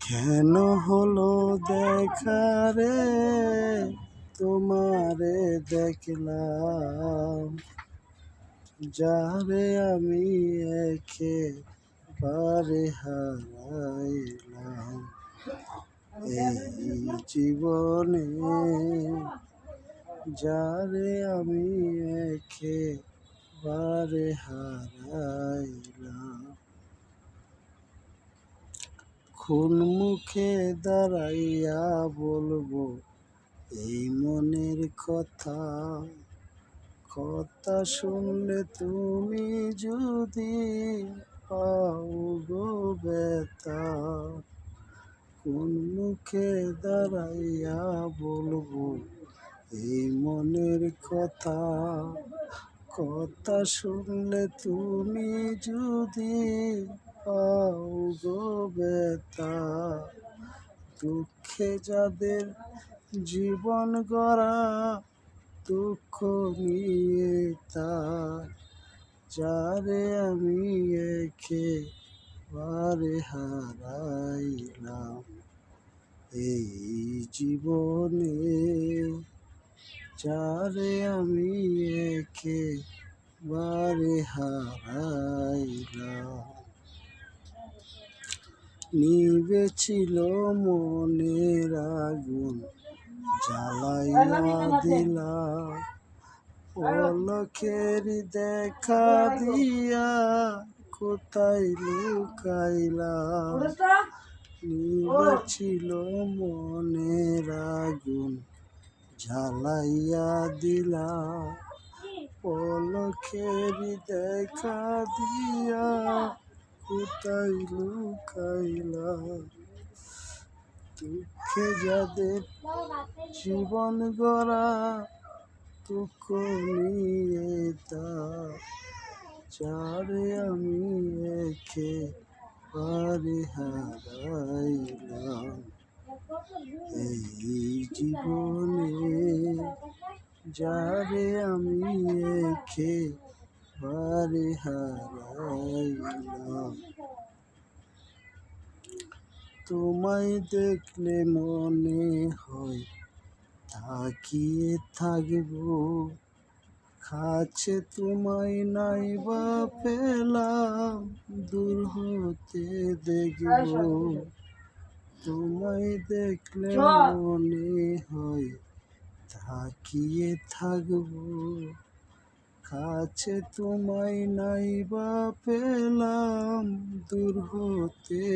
কেন হলো দেখা রে, তোমারে দেখলাম, যারে আমি একেবারে হারাইলাম। এই জীবনে যারে আমি একেবারে হারাইলাম। কোন মুখে দাঁড়াইয়া বলবো এই মনের কথা, কথা শুনলে তুমি যদি পাও গো ব্যথা। কোন মুখে দাঁড়াইয়া বলবো এই মনের কথা, কথা শুনলে তুমি যদি পাও গো ব্যথা। দুঃখে যাদের জীবন গড়া, দুঃখ নিয়ে তার, যারে আমি একেবারে হারাইলাম। এই জীবনে যারে আমি একেবারে হারাইলাম। নিভেছিল মনের আগুন, জ্বালাইয়া দিলাম, পলকের দেখা দিয়া কোথায় লুকাইলাম। নিভেছিল মনের আগুন, জ্বালাইয়া দিলাম, পলকের দেখা দিয়া কোথায় লুকাইলাম। দুঃখে যাদের জীবন গড়া, দুঃখ নিয়ে তার, যারে আমি একেবারে হারাইলাম। এই জীবনে যারে আমি একেবারে হারাইলাম। তোমায় দেখলে মনে হয় তাকিয়ে থাকবো, কাছে তোমায় নাই বা পেলাম, দূর হতে দেখবো। তোমায় দেখলে মনে হয় তাকিয়ে থাকবো, কাছে তোমায় নাই বা পেলাম, দূর হতে